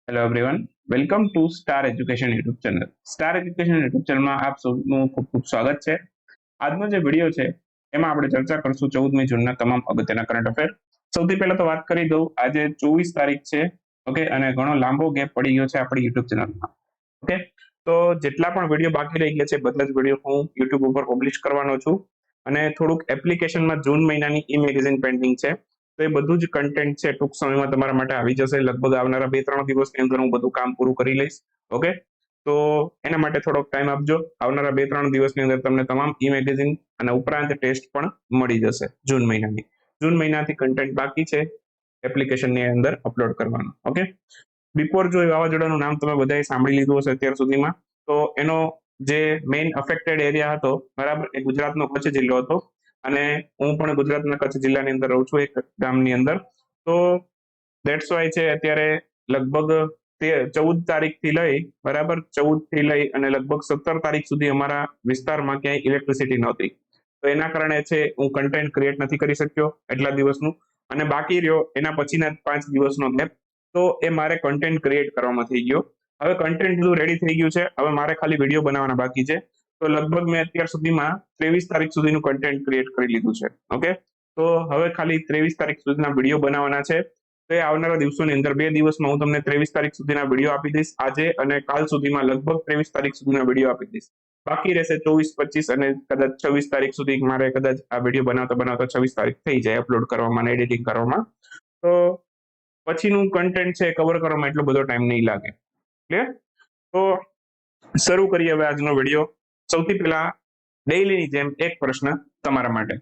Hello everyone, welcome to star education YouTube channel. Star education YouTube ચેનલમાં આપ સૌનું ખૂબ ખૂબ સ્વાગત છે. આજનો જે વિડીયો છે એમાં આપણે ચર્ચા કરશું 14મી જૂનના તમામ અગત્યના કરંટ અફેર. સૌથી પહેલા તો વાત કરી દઉં, આજે 24 તારીખ છે. ઓકે, અને ઘણો લાંબો ગેપ પડી ગયો છે આપણી યુટ્યુબ ચેનલમાં. ઓકે, તો જેટલા પણ વિડીયો બાકી રહી ગયા છે બધા જ વિડીયો હું યુટ્યુબ ઉપર પબ્લિશ કરવાનો છું. અને થોડુંક એપ્લિકેશનમાં જૂન મહિનાની ઈ મેગેઝિન પેન્ડિંગ છે, તો એ બધું જ કન્ટેન્ટ છે ટૂંક સમયમાં તમારા માટે આવી જશે. લગભગ આવનારા 2-3 દિવસની અંદર હું બધું કામ પૂરું કરી લઈશ. ઓકે, તો એના માટે થોડોક ટાઈમ આપજો. આવનારા 2-3 દિવસની અંદર તમને તમામ ઈ મેગેઝિન અને ઉપરાંત ટેસ્ટ પણ મળી જશે જૂન મહિનાની. જૂન મહિનાથી કન્ટેન્ટ બાકી છે એપ્લિકેશનની અંદર અપલોડ કરવાનું. ઓકે, બિપોરજોય વાવાઝોડાનું નામ તમે બધાએ સાંભળી લીધું હશે અત્યાર સુધીમાં. તો એનો જે મેઇન અફેક્ટેડ એરિયા હતો, બરાબર, એ ગુજરાતનો કચ્છ જિલ્લો હતો. અને હું પણ ગુજરાતના કચ્છ જિલ્લાની અંદર રહું છું, એક ગામની અંદર. તો દેટ્સ વાય છે અત્યારે લગભગ 14 તારીખથી લઈ, બરાબર, 14 થી લઈ અને લગભગ 17 તારીખ સુધી અમારા વિસ્તારમાં ક્યાંય ઇલેક્ટ્રિસિટી નહોતી. તો એના કારણે છે હું કન્ટેન્ટ ક્રિએટ નથી કરી શક્યો એટલા દિવસનું. અને બાકી રહ્યો એના પછીના 5 દિવસનો ગેપ, તો એ મારે કન્ટેન્ટ ક્રિએટ કરવામાં થઈ ગયો. હવે કન્ટેન્ટ બધું રેડી થઈ ગયું છે, હવે મારે ખાલી વિડીયો બનાવવાના બાકી છે. તો લગભગ મેં અત્યાર સુધીમાં 23 તારીખ સુધીનું કન્ટેન્ટ ક્રિએટ કરી લીધું છે. ઓકે, તો હવે ખાલી 23 તારીખ સુધીના વિડીયો બનાવવાના છે. તો એ આવનારા દિવસોની અંદર 2 દિવસમાં હું તમને 23 તારીખ સુધીના વિડીયો આપી દઈશ. આજે અને કાલ સુધીમાં લગભગ 23 તારીખ સુધીના વિડીયો આપી દઈશ. બાકી રહેશે 24, 25 અને કદાચ 26 તારીખ સુધી મારે કદાચ આ વિડીયો બનાવતા બનાવતા 26 તારીખ થઈ જાય અપલોડ કરવામાં અને એડિટિંગ કરવામાં. તો પછીનું કન્ટેન્ટ છે કવર કરવામાં એટલો બધો ટાઈમ નહીં લાગે. ક્લિયર? તો શરૂ કરીએ હવે આજનો વિડીયો. સૌથી પહેલા ડેઈલીની જેમ એક પ્રશ્ન તમારા માટે.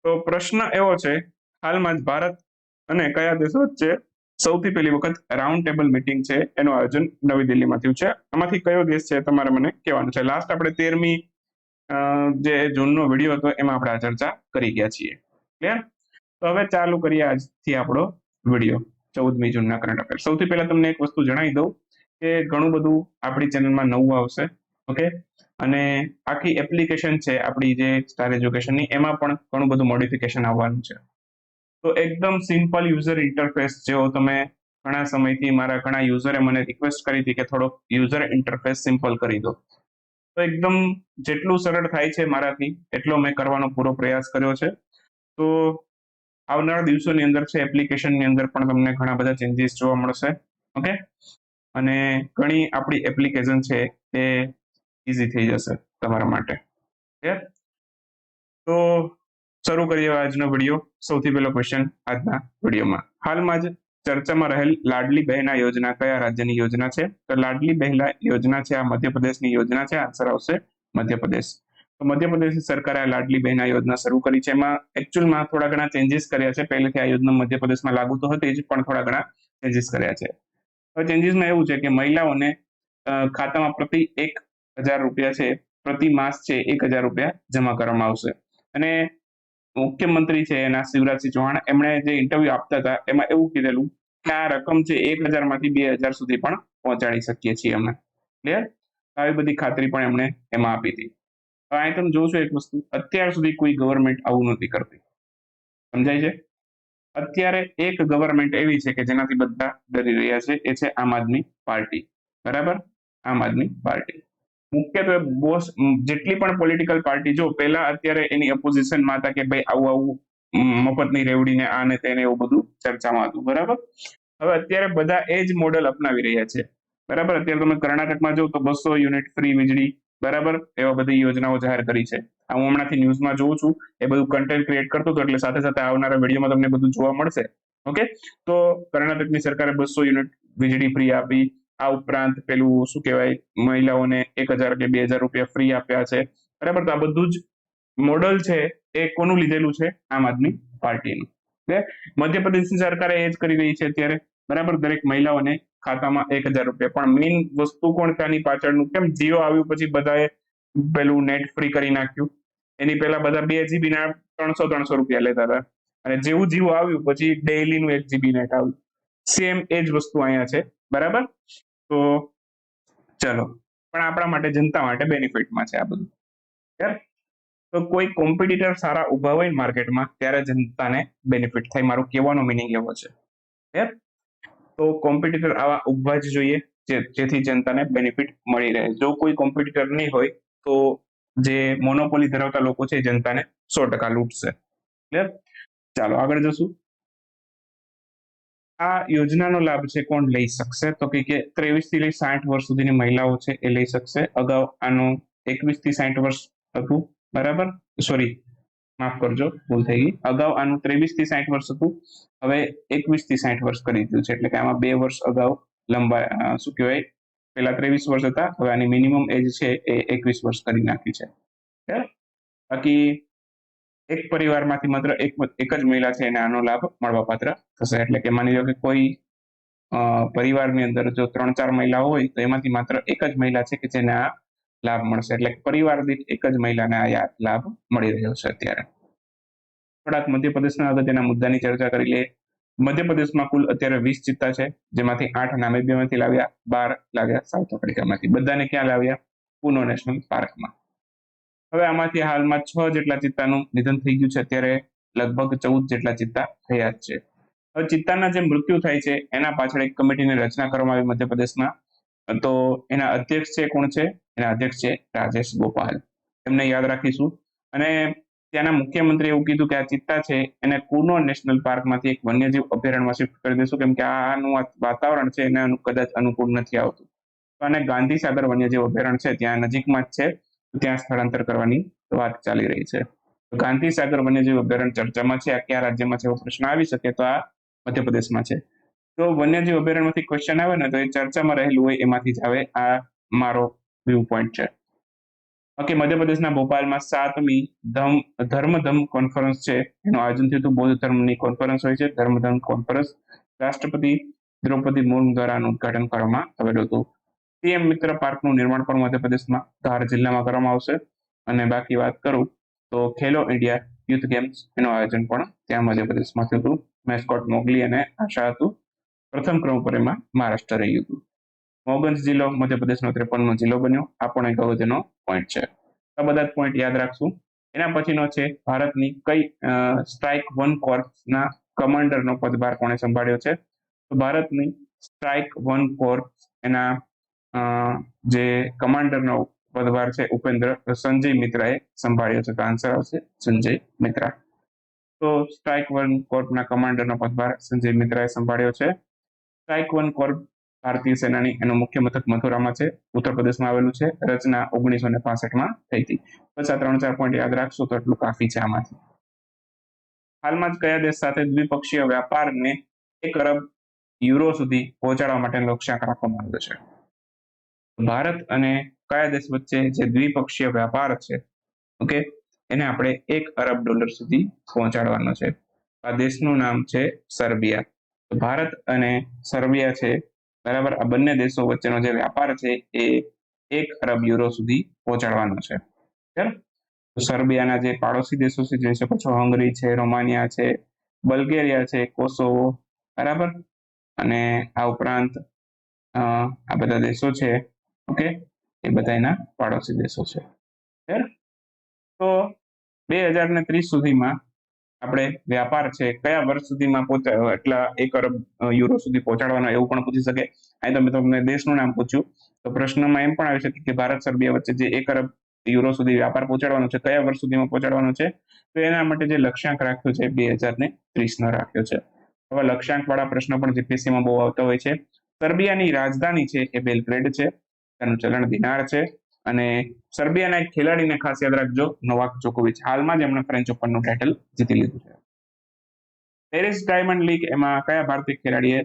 તો પ્રશ્ન એવો છે, હાલમાં જ ભારત અને કયા દેશો વચ્ચે સૌથી પહેલી વખત રાઉન્ડ ટેબલ મીટિંગ છે એનું આયોજન નવી દિલ્હીમાં થયું છે? આમાંથી કયો દેશ છે તમારે મને કહેવાનું છે. લાસ્ટ આપણે 13મી જે જૂનનો વિડીયો હતો એમાં આપણે આ ચર્ચા કરી ગયા છીએ. ક્લિયર? તો હવે ચાલુ કરીએ આજથી આપણો વિડીયો 14મી જૂનના કરંટ અફેર. સૌથી પહેલા તમને એક વસ્તુ જણાવી દઉં કે ઘણું બધું આપણી ચેનલમાં નવું આવશે. ઓકે, અને આખી એપ્લિકેશન છે આપણી જે સ્ટાર એજ્યુકેશનની, એમાં પણ ઘણું બધું મોડિફિકેશન આવવાનું છે. તો એકદમ સિમ્પલ યુઝર ઇન્ટરફેસ, જેવો તમે ઘણા સમયથી મારા ઘણા યુઝરે મને રિક્વેસ્ટ કરી હતી કે થોડોક યુઝર ઇન્ટરફેસ સિમ્પલ કરી દો. તો એકદમ જેટલું સરળ થાય છે મારાથી એટલો મેં કરવાનો પૂરો પ્રયાસ કર્યો છે. તો આવનારા દિવસોની અંદર છે એપ્લિકેશનની અંદર પણ તમને ઘણા બધા ચેન્જીસ જોવા મળશે. ઓકે, અને ઘણી આપણી એપ્લિકેશન છે એ ઇઝી થઈ જશે તમારા માટે. ક્લિયર? તો શરૂ કરીએ આજનો વિડીયો. સૌથી પહેલો ક્વેશ્ચન આજના વિડીયોમાં, હાલમાં જ ચર્ચામાં રહેલ લાડલી બહેના યોજના કયા રાજ્યની યોજના છે? તો લાડલી બહેના યોજના છે આ મધ્યપ્રદેશની યોજના છે. આન્સર આવશે મધ્યપ્રદેશ. તો મધ્યપ્રદેશ સરકારે આ લાડલી બહેના યોજના શરૂ કરી છે. એમાં એકચ્યુઅલમાં થોડા ઘણા ચેન્જીસ કર્યા છે. પહેલેથી આ યોજના મધ્યપ્રદેશમાં લાગુ તો હતી જ, પણ થોડા ઘણા ચેન્જીસ કર્યા છે. હવે ચેન્જીસમાં એવું છે કે મહિલાઓને ખાતામાં પ્રતિ 1,000 રૂપિયા છે, પ્રતિ માસ છે 1,000 રૂપિયા જમા કરવામાં આવશે. અને મુખ્યમંત્રી છે એના શિવરાજસિંહ ચૌહાણ, એમણે જે ઇન્ટરવ્યુ આપતા હતા એમાં એવું કીધેલું કે આ રકમ છે 1,000 માંથી 2,000 સુધી પણ પહોંચાડી શકીએ છીએ અમે. ક્લિયર? આવી બધી ખાતરી પણ એમણે એમાં આપી હતી. હવે અહીં તમે જોશો એક વસ્તુ, અત્યાર સુધી કોઈ ગવર્મેન્ટ આવું નથી કરતી. સમજાય છે? અત્યારે એક ગવર્મેન્ટ એવી છે કે જેનાથી બધા ડરી રહ્યા છે, એ છે આમ આદમી પાર્ટી. બરાબર, આમ આદમી પાર્ટી. મુખ્યત્વે બોસ જેટલી પણ પોલિટિકલ પાર્ટી, જો પહેલા અત્યારે એની ઓપોઝિશનમાં હતા કે ભાઈ આવું આવું મફતની રેવડીને આ ને તેને એવું બધું ચર્ચામાં હતું. બરાબર, હવે અત્યારે બધા એ જ મોડેલ અપનાવી રહ્યા છે. બરાબર, અત્યારે તમે કર્ણાટકમાં જો તો 200 યુનિટ ફ્રી વીજળી, બરાબર, એવા બધી યોજનાઓ જાહેર કરી છે. હું હમણાંથી ન્યૂઝમાં જોઉં છું, એ બધું કન્ટેન્ટ ક્રિએટ કરતો હતો, એટલે સાથે સાથે આવનારા વિડીયોમાં તમને બધું જોવા મળશે. ઓકે, તો કર્ણાટકની સરકારે 200 યુનિટ વીજળી ફ્રી આપી. આ ઉપરાંત પેલું શું કહેવાય, મહિલાઓને 1,000 કે 2,000 રૂપિયા ફ્રી આપ્યા છે. બરાબર, તો આ બધું જ મોડલ છે એ કોનું લીધેલું છે? આમ આદમી પાર્ટીનું. મધ્યપ્રદેશની સરકારે એ જ કરી રહી છે અત્યારે. બરાબર, દરેક મહિલાઓને ખાતામાં 1,000 રૂપિયા. પણ મેઇન વસ્તુ કોણ ત્યાંની પાછળનું, કેમ જીઓ આવ્યું પછી બધાએ પેલું નેટ ફ્રી કરી નાખ્યું? એની પહેલા બધા 2 GB ના 300 રૂપિયા લેતા હતા, અને જેવું જીવો આવ્યું પછી ડેઈલીનું 1 GB નેટ આવ્યું. સેમ એ જ વસ્તુ અહીંયા છે. બરાબર, તો ચલો, પણ આપણા માટે, જનતા માટે બેનિફિટમાં છે આ બધું. તો કોઈ કોમ્પિટિટર સારા ઉભા હોય માર્કેટમાં ત્યારે જનતાને બેનિફિટ થાય. મારું કહેવાનો મિનિંગ એવો છે. તો કોમ્પિટિટર આવા ઉભવા જ જોઈએ જેથી જનતાને બેનિફિટ મળી રહે. જો કોઈ કોમ્પિટિટર નહીં હોય તો જે મોનોપોલી ધરાવતા લોકો છે જનતાને 100% લૂંટશે. ક્લિયર? ચાલો આગળ જશું. આ યોજનાનો લાભ છે કોણ લઈ શકશે? તો કે 23 થી લઈ 60 વર્ષ સુધીની મહિલાઓ છે એ લઈ શકશે. અગાઉ આનું 21 થી 60 વર્ષ હતું, બરાબર? સોરી, માફ કરજો, ભૂલ થઈ ગઈ. અગાઉ આનું 23 થી 60 વર્ષ હતું, હવે 21 થી 60 વર્ષ કરી દીધું છે. એટલે કે આમાં 2 વર્ષ અગાઉ શું કહેવાય, પેલા 23 વર્ષ હતા, હવે આની મિનિમમ એજ છે એ 21 વર્ષ કરી નાખી છે. બાકી એક પરિવારમાંથી માત્ર એક જ મહિલા છે એને આનો લાભ મળવાપાત્ર થશે. એટલે કે માની લો કે કોઈ પરિવારની અંદર જો 3-4 મહિલાઓ હોય તો એમાંથી માત્ર એક જ મહિલા છે કે જેને આ લાભ મળશે. એટલે પરિવાર દીઠ એક જ મહિલાને આ લાભ મળી રહ્યો છે અત્યારે. થોડાક મધ્યપ્રદેશના અગત્યના મુદ્દાની ચર્ચા કરી લઈએ. મધ્યપ્રદેશમાં કુલ અત્યારે 20 ચિત્તા છે, જેમાંથી 8 નામિબિયામાંથી લાવ્યા, 12 લાવ્યા સાઉથ આફ્રિકામાંથી. બધાને ક્યાં લાવ્યા? પૂનો નેશનલ પાર્કમાં. હવે આમાંથી હાલમાં 6 જેટલા ચિત્તાનું નિધન થઈ ગયું છે. અત્યારે લગભગ 14 જેટલા ચિત્તા થયા જ છે. હવે ચિત્તાના જે મૃત્યુ થાય છે એના પાછળ એક કમિટીની રચના કરવામાં આવી મધ્યપ્રદેશમાં. તો એના અધ્યક્ષ છે કોણ છે? એના અધ્યક્ષ છે રાજેશ ગોપાલ. એમને યાદ રાખીશું. અને ત્યાંના મુખ્યમંત્રી એવું કીધું કે આ ચિત્તા છે એને કુનો નેશનલ પાર્કમાંથી એક વન્યજીવ અભયારણ્યમાં શિફ્ટ કરી દેશું, કેમ કે આનું વાતાવરણ છે એને કદાચ અનુકૂળ નથી આવતું. તો આને ગાંધી સાગર વન્યજીવ અભયારણ્ય છે ત્યાં નજીકમાં જ છે, ત્યાં સ્થળાંતર કરવાની વાત ચાલી રહી છે. ગાંધી સાગર વન્યજીવ અભયારણ્ય ચર્ચામાં છે. આ કયા રાજ્યમાં છે એવો પ્રશ્ન આવી શકે, તો આ મધ્યપ્રદેશમાં છે. તો વન્યજીવ અભયારણ્યમાંથી ક્વેશ્ચન આવે ને તો એ ચર્ચામાં રહેલું હોય એમાંથી જ આવે. આ મારો વ્યૂ પોઈન્ટ છે. ઓકે, મધ્યપ્રદેશના ભોપાલમાં 7મી ધર્મધમ કોન્ફરન્સ છે એનું આયોજન થયું હતું. બૌદ્ધ ધર્મની કોન્ફરન્સ હોય છે, ધર્મધમ કોન્ફરન્સ. રાષ્ટ્રપતિ દ્રૌપદી મુર્મુ દ્વારા આનું ઉદઘાટન કરવામાં આવેલું હતું. પીએમ મિત્ર પાર્કનું નિર્માણ પણ મધ્યપ્રદેશમાં ધાર જિલ્લામાં કરવામાં આવશે. અને બાકી વાત કરું તો ખેલો ઇન્ડિયા યુથ ગેમ્સ એનું આયોજન પણ ત્યાં મધ્યપ્રદેશમાં થયું હતું. મેસ્કોટ મોગલી અને આશા હતું. પ્રથમ ક્રમ પર એમાં મહારાષ્ટ્ર રહ્યું હતું. મોગંજ જિલ્લો મધ્યપ્રદેશનો 53મો જિલ્લો બન્યો. આ પણ એક અગત્યનો પોઈન્ટ છે. આ બધા જ પોઈન્ટ યાદ રાખશું. એના પછીનો છે ભારતની કઈ સ્ટ્રાઇક 1 કોર્પ્સના કમાન્ડરનો પદભાર કોણે સંભાળ્યો છે? તો ભારતની સ્ટ્રાઇક 1 કોર્પ્સ એના જે કમાન્ડરનો પદભાર છે સંજય મિત્રાએ સંભાળ્યો છે. તો આન્સર આવશે સંજય મિત્રા. તો સ્ટ્રાઇક 1 કોર્પના કમાન્ડરનો પદભાર સંજય મિત્રાએ સંભાળ્યો છે. સ્ટ્રાઇક 1 કોર્પ ભારતીય સેનાની એનું મુખ્ય મથક મથુરામાં છે, ઉત્તર પ્રદેશમાં આવેલું છે. રચના 1965માં થઈ હતી. બસ આ 3-4 પોઈન્ટ યાદ રાખશો તો એટલું કાફી છે આમાંથી. હાલમાં જ કયા દેશ સાથે દ્વિપક્ષીય વ્યાપારને 1 અરબ યુરો સુધી પહોંચાડવા માટે લક્ષ્યાંક રાખવામાં આવ્યો છે? ભારત અને કયા દેશ વચ્ચે જે દ્વિપક્ષીય વ્યાપાર છે, ઓકે, એને આપણે $1 અરબ સુધી પહોંચાડવાનો છે. આ દેશનું નામ છે સર્બિયા. ભારત અને સર્બિયા છે, બરાબર, આ બંને દેશો વચ્ચેનો જે વ્યાપાર છે એ 1 અરબ યુરો સુધી પહોંચાડવાનો છે. તો સર્બિયાના જે પાડોશી દેશો છે જોઈ શકો છો, હંગરી છે, રોમાનિયા છે, બલ્ગેરિયા છે, કોસોવો, બરાબર, અને આ ઉપરાંત આ બધા દેશો છે, ઓકે, એ બધા એના પાડોશી દેશો છે. તો 2030 સુધીમાં આપણે વ્યાપાર છે કયા વર્ષ સુધીમાં એટલા 1 અરબ યુરો સુધી પહોંચાડવાનો એવું પણ પૂછી શકે. અહીં તમે તમને દેશનું નામ પૂછ્યું તો પ્રશ્નમાં એમ પણ આવી શકે કે ભારત સર્બિયા વચ્ચે જે 1 અરબ યુરો સુધી વ્યાપાર પહોંચાડવાનો છે કયા વર્ષ સુધીમાં પહોંચાડવાનો છે? તો એના માટે જે લક્ષ્યાંક રાખ્યો છે 2030નો રાખ્યો છે. હવે લક્ષ્યાંક વાળા પ્રશ્નો પણ જીપીએસસીમાં બહુ આવતા હોય છે. સર્બિયાની રાજધાની છે એ બેલગ્રેડ છે, તેનું ચલણ દિનાર છે. અને સર્બિયાના એક ખેલાડીને ખાસ યાદ રાખજો, નોવાક જોકોવિચ. હાલમાં જ એમણે ફ્રેન્ચ ઓપનનું ટાઇટલ જીતી લીધું છે. પેરિસ ડાયમંડ લીગ એમાં કયા ભારતીય ખેલાડીએ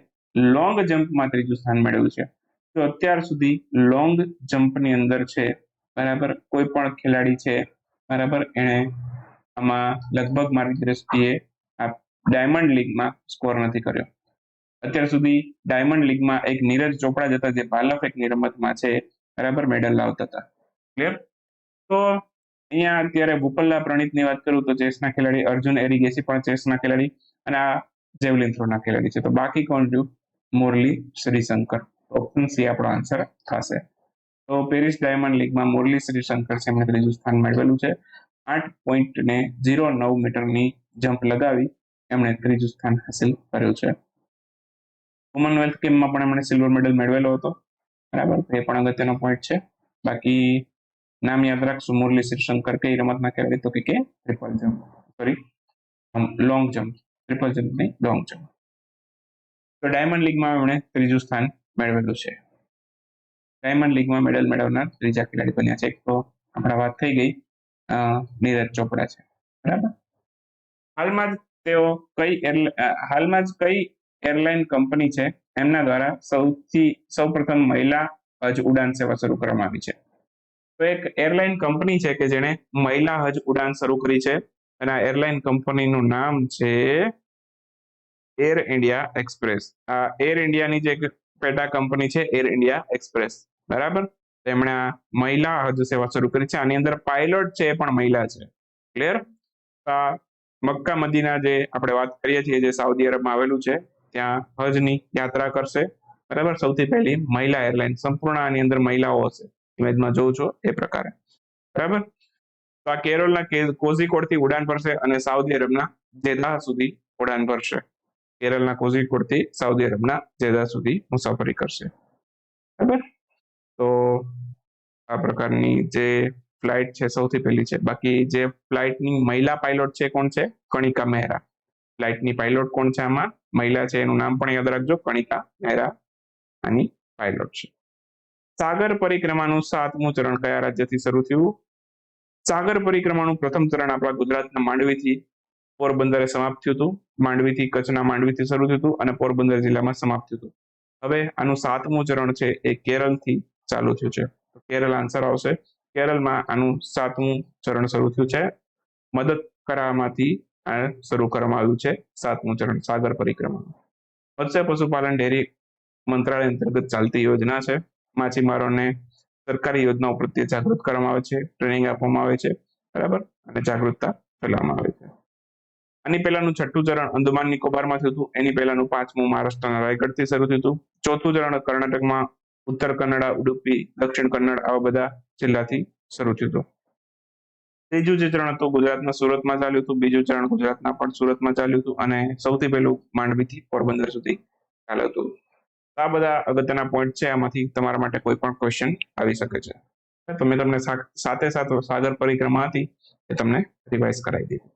લોંગ જમ્પમાં 3જું સ્થાન મેળવ્યું છે? તો અત્યાર સુધી લોંગ જમ્પની અંદર છે, બરાબર, કોઈ પણ ખેલાડી છે, બરાબર, એણે આમાં લગભગ મારી દ્રષ્ટિએ આ ડાયમંડ લીગમાં સ્કોર નથી કર્યો. અત્યાર સુધી ડાયમંડ લીગમાં એક નીરજ ચોપડા જ હતા જે ભાલા ફેંકની રમતમાં છે, બરાબર, મેડલ લાવતા હતા. ક્લિયર? તો અહીંયા અત્યારે ભૂપલ્લા પ્રણીતની વાત કરું તો ચેસના ખેલાડી, અર્જુન એરિગેસી પણ ચેસના ખેલાડી, અને આ જેવલિન થ્રોના ખેલાડી છે. તો બાકી કોણ રહ્યું? મુરલી શ્રીશંકર. ઓપ્શન સી આપણો આન્સર થશે. તો પેરિસ ડાયમંડ લીગમાં મુરલી શ્રીશંકર છે, એમણે 3જું સ્થાન મેળવેલું છે. 8.09 મીટરની જમ્પ લગાવી એમણે 3જું સ્થાન હાસિલ કર્યું છે. કોમનવેલ્થ ગેમમાં પણ એમણે સિલ્વર મેડલ મેળવેલો હતો, બરાબર, એ પણ અગત્યનો પોઈન્ટ છે. બાકી નામ યાદ રાખશું, મુરલી શિવશંકર કઈ રમતના ખેલાડી, તો કે triple jump, sorry long jump, triple jump નહીં, લોંગ જમ્પ. તો ડાયમંડ લીગમાં એમણે ત્રીજું સ્થાન મેળવેલું છે. ડાયમંડ લીગમાં મેડલ મેળવનાર ત્રીજા ખેલાડી બન્યા છે. એક તો આપણા વાત થઈ ગઈ નીરજ ચોપડા છે, બરાબર. હાલમાં જ તેઓ હાલમાં જ કઈ એરલાઇન કંપની છે એમના દ્વારા સૌપ્રથમ મહિલા હજ ઉડાન સેવા શરૂ કરવામાં આવી છે? તો એક એરલાઇન કંપની છે કે જેણે મહિલા હજ ઉડાન શરૂ કરી છે, અને આ એરલાઇન કંપનીનું નામ છે એર ઇન્ડિયા એક્સપ્રેસ. આ એર ઇન્ડિયાની જે પેટા કંપની છે એર ઇન્ડિયા એક્સપ્રેસ, બરાબર. તેમણે આ મહિલા હજ સેવા શરૂ કરી છે. આની અંદર પાયલોટ છે એ પણ મહિલા છે. ક્લિયર? મક્કા મદીના જે આપણે વાત કરીએ છીએ, જે સાઉદી અરબમાં આવેલું છે, ત્યાં હજની યાત્રા કરશે, બરાબર, સૌથી પહેલી મહિલા એરલાઇન. સંપૂર્ણ આની અંદર મહિલાઓ હશે, ઇમેજમાં જોઉં છો એ પ્રકારે, બરાબર. તો આ કેરળના કોઝિકોડથી ઉડાન ભરશે અને સાઉદી અરબના જેદ્દાહ સુધી ઉડાન ભરશે. કેરળના કોઝિકોડથી સાઉદી અરબના જેદ્દાહ સુધી મુસાફરી કરશે, બરાબર. તો આ પ્રકારની જે ફ્લાઇટ છે સૌથી પહેલી છે. બાકી જે ફ્લાઇટની મહિલા પાયલોટ છે કોણ છે? કણિકા મહેરા. ફ્લાઇટની પાયલોટ કોણ છે આમાં? મહિલા છે, એનું નામ પણ યાદ રાખજો, કણિકા મહેરા આની પાયલોટ છે. સાગર પરિક્રમાનું 7મું ચરણ કયા રાજ્યથી શરૂ થયું? સાગર પરિક્રમાનું પ્રથમ ચરણ આપણા ગુજરાતના માંડવીથી પોરબંદરે સમાપ્ત થયું હતું. માંડવીથી કચ્છના માંડવીથી શરૂ થયું હતું અને પોરબંદર જિલ્લામાં સમાપ્ત થયું હતું. હવે આનું 7મું ચરણ છે એ કેરળથી ચાલુ થયું છે. તો કેરળ આન્સર આવશે. કેરળમાં આનું 7મું ચરણ શરૂ થયું છે. મદદ કરાવવામાંથી આ શરૂ કરવામાં આવ્યું છે 7મું ચરણ સાગર પરિક્રમાનું. મત્સ્ય પશુપાલન ડેરી મંત્રાલય અંતર્ગત ચાલતી યોજના છે. માછીમારોને સરકારી યોજનાઓ પ્રત્યે જાગૃત કરવામાં આવે છે, ટ્રેનિંગ આપવામાં આવે છે, બરાબર, અને જાગૃતતા ફેલાવવામાં આવે છે. આની પહેલાનું 6થું ચરણ અંદમાન નિકોબારમાં થયું હતું. એની પહેલાનું 5મું મહારાષ્ટ્રના રાયગઢથી શરૂ થયું હતું. 4થું ચરણ કર્ણાટકમાં ઉત્તર કન્નડા, ઉડુપી, દક્ષિણ કન્નડ આવા બધા જિલ્લાથી શરૂ થયું હતું. ત્રીજું જે ચરણ હતું ગુજરાતના સુરતમાં ચાલ્યું હતું. બીજું ચરણ ગુજરાતના પણ સુરતમાં ચાલ્યું હતું અને સૌથી પહેલું માંડવીથી પોરબંદર સુધી ચાલ્યું હતું. આ બધા અગત્યના પોઈન્ટ છે. આમાંથી તમારા માટે કોઈ પણ ક્વેશ્ચન આવી શકે છે. તો મેં તમને સાથે સાગર પરિક્રમા હતી એ તમને રિવાઇઝ કરાવી દીધી.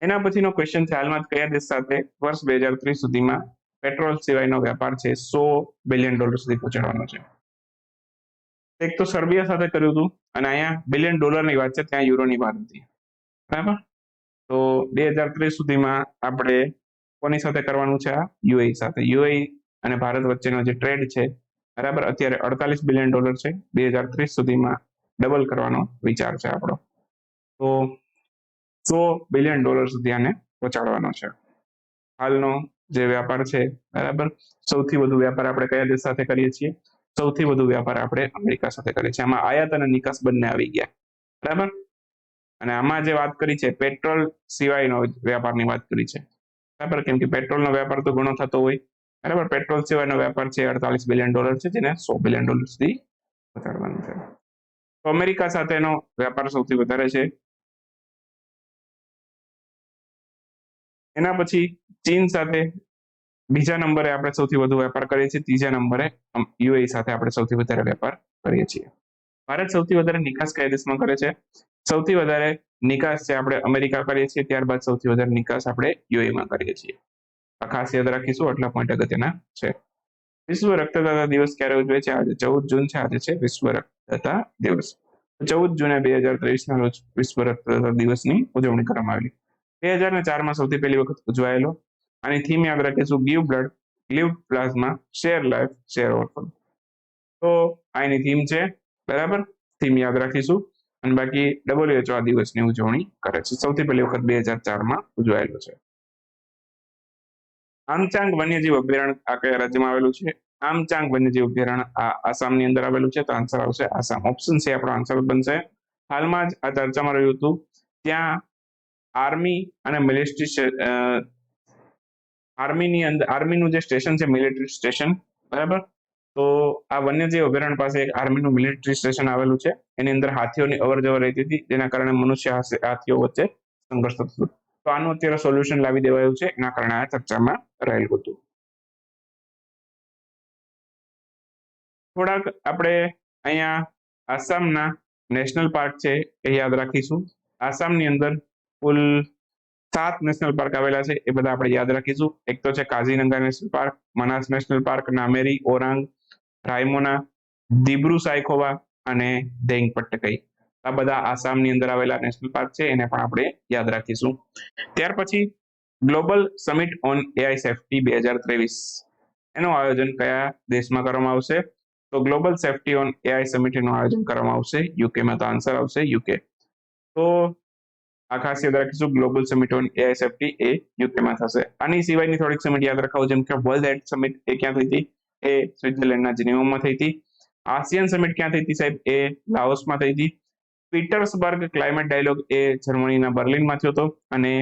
એના પછીનો ક્વેશ્ચન છે, હાલમાં કયા દેશ સાથે વર્ષ 2030 સુધીમાં પેટ્રોલ સિવાયનો વેપાર છે $100 બિલિયન સુધી પહોંચાડવાનો છે? એક તો સર્બિયા સાથે કર્યું હતું અને અહીંયા $બિલિયન ની વાત છે, ત્યાં યુરોની વાત હતી, બરાબર. તો 2030 સુધીમાં આપણે કોની સાથે કરવાનું છે? આ યુએઈ સાથે. યુએઈ અને ભારત વચ્ચેનો જે ટ્રેડ છે, બરાબર, અત્યારે $48 બિલિયન છે. 2030 સુધીમાં ડબલ કરવાનો વિચાર છે આપણો. તો $100 બિલિયન સુધી આને પહોંચાડવાનો છે. હાલનો જે વ્યાપાર છે, બરાબર, સૌથી વધુ વ્યાપાર આપણે કયા દેશ સાથે કરીએ છીએ? સૌથી વધુ વ્યાપાર આપણે અમેરિકા સાથે કરીએ છીએ. આમાં આયાત અને નિકાસ બંને આવી ગયા, બરાબર. અને આમાં જે વાત કરી છે પેટ્રોલ સિવાયનો વ્યાપારની વાત કરી છે, બરાબર, કેમ કે પેટ્રોલનો વેપાર તો ઘણો થતો હોય, બરાબર. પેટ્રોલ સિવાયનો વેપાર છે $48 બિલિયન છે, જેને $100 બિલિયન સુધી પહોંચાડવાનું છે. તો અમેરિકા સાથેનો વેપાર સૌથી વધારે છે. એના પછી ચીન સાથે બીજા નંબરે આપણે સૌથી વધુ વેપાર કરીએ છીએ. ત્રીજા નંબરે યુએઈ સાથે આપણે સૌથી વધારે વેપાર કરીએ છીએ. ભારત સૌથી વધારે નિકાસ કયા દેશમાં કરે છે? સૌથી વધારે નિકાસ છે આપણે અમેરિકા કરીએ છીએ, ત્યારબાદ સૌથી વધારે નિકાસ આપણે યુએઈમાં કરીએ છીએ. આ ખાસ યાદ રાખીશું, આટલા પોઈન્ટ અગત્યના છે. વિશ્વ રક્તદાતા દિવસ ક્યારે ઉજવે છે? આજે 14 જૂન છે. આજે છે વિશ્વ રક્તદાતા દિવસ. 14 જૂને 2023 રોજ વિશ્વ રક્તદાતા દિવસની ઉજવણી કરવામાં આવેલી. 2004માં સૌથી પહેલી વખત ઉજવાયેલો. આની થીમ યાદ રાખીશું, give blood, leave plasma, share life, share ઓર્ફન. તો આની થીમ છે, બરાબર, થીમ યાદ રાખીશું. અને બાકી WHO આ દિવસની ઉજવણી કરે છે. સૌથી પહેલી વખત 2004માં ઉજવાયેલો છે. આમચાંગ વન્યજીવ અભયારણ્ય આ કયા રાજ્યમાં આવેલું છે? આમચાંગ વન્યજીવ અભયારણ્ય આ આસામની અંદર આવેલું છે. તો આન્સર આવશે આસામ. ઓપ્શન છે આપણો આન્સર બનશે. હાલમાં જ આ ચર્ચામાં રહ્યું હતું, ત્યાં આર્મી અને મિલિટરી આર્મીનું જે સ્ટેશન છે, મિલિટરી સ્ટેશન, બરાબર. તો આ વન્યજીવ અભયારણ્ય પાસે એક આર્મીનું મિલિટરી સ્ટેશન આવેલું છે. એની અંદર હાથીઓની અવરજવર રહેતી હતી, જેના કારણે મનુષ્ય હાથીઓ વચ્ચે સંઘર્ષ થતો હતો. તો આનું અત્યારે સોલ્યુશન લાવી દેવાયું છે, એના કારણે આ ચર્ચામાં રહેલું હતું. થોડાક આપણે અહીંયા આસામના નેશનલ પાર્ક છે એ યાદ રાખીશું. આસામની અંદર કુલ 7 નેશનલ પાર્ક આવેલા છે, એ બધા આપણે યાદ રાખીશું. એક તો છે Kaziranga national park, Manas national park, Nameri, Orang, Raimona, Dibru Saikhowa અને દેંગપટ્ટકઈ. આ બધા આસામની અંદર આવેલા નેશનલ પાર્ક છે, એને પણ આપણે યાદ રાખીશું. ત્યાર પછી global summit on AI safety 2023 એનું આયોજન કયા દેશમાં કરવામાં આવશે? તો global safety on AI summit એનું આયોજન કરવામાં આવશે યુકેમાં. તો આન્સર આવશે યુકે. તો આ ખાસ યાદ રાખીશું, global summit on AI safety એ યુકેમાં થશે. આની સિવાયની થોડીક સમિટ યાદ રખાવો, જેમ કે વર્લ્ડ હેલ્થ સમિટ એ ક્યાં થઈ હતી? એ સ્વિટ્ઝરલેન્ડના જીનીવામાં થઈ હતી. આસિયન સમિટ ક્યાં થઈ હતી સાહેબ? એ લાઓસમાં થઈ હતી. પીટર્સબર્ગ ક્લાઇમેટ ડાયલોગ એ જર્મનીના બર્લિનમાં થયો હતો. અને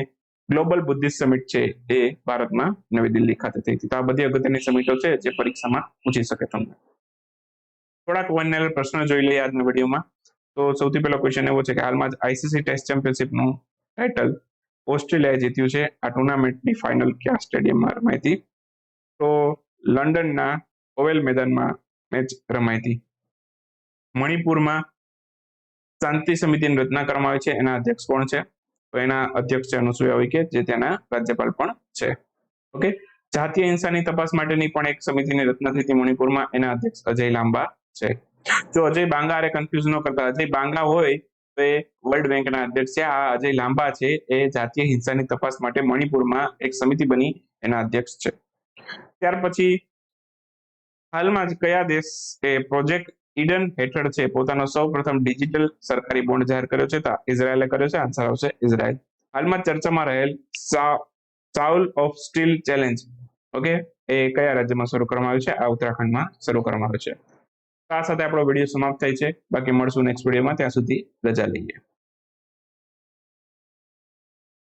ગ્લોબલ બુદ્ધિસ્ટ સમિટ છે એ ભારતમાં નવી દિલ્હી ખાતે થઈ હતી. તો આ બધી અગત્યની સમિટો છે જે પરીક્ષામાં પૂછી શકે તમને. થોડાક વનનેલ પ્રશ્નો જોઈ લઈએ આજના વિડીયોમાં. તો સૌથી પહેલો ક્વેશ્ચન એવો છે કે હાલમાં જ આઈસીસી ટેસ્ટ ચેમ્પિયનશિપનું ટાઇટલ ઓસ્ટ્રેલિયાએ જીત્યું છે. આ ટુર્નામેન્ટની ફાઇનલ કયા સ્ટેડિયમમાં રમાઈ હતી? તો લંડનના ઓવેલ મેદાનમાં મેચ રમાઈ હતી. મણિપુરમાં શાંતિ સમિતિની રચના કરવામાં આવી છે, એના અધ્યક્ષ કોણ છે? તો એના અધ્યક્ષ છે અનુસૂયા ઉઇકે, જે ત્યાંના રાજ્યપાલ પણ છે. ઓકે. જાતીય હિંસાની તપાસ માટેની પણ એક સમિતિની રચના થઈ હતી મણિપુરમાં, એના અધ્યક્ષ અજય લાંબા છે. જો અજય બાંગા અરે કન્ફ્યુઝ ન કરતા, અજય બાંગા હોય તો એ વર્લ્ડ બેંકના અધ્યક્ષ છે. આ અજય લાંબા છે એ જાતીય હિંસાની તપાસ માટે મણિપુરમાં એક સમિતિ બની એના અધ્યક્ષ છે. ત્યાર પછી હાલમાં જ કયા દેશ એ પ્રોજેક્ટ ઈડન હેઠળ છે પોતાનો સૌપ્રથમ ડિજિટલ સરકારી બોન્ડ જાહેર કર્યો છે? તો ઇઝરાયેલે કર્યો છે. આન્સર આવશે ઇઝરાયેલ. હાલમાં ચર્ચામાં રહેલ soul of steel challenge, okay, એ કયા રાજ્યમાં શરૂ કરવામાં આવ્યું છે? આ ઉત્તરાખંડમાં શરૂ કરવામાં આવ્યું છે. આ સાથે આપણો વિડીયો સમાપ્ત થાય છે. બાકી મળશું નેક્સ્ટ વિડીયોમાં. ત્યાં સુધી રજા લઈએ.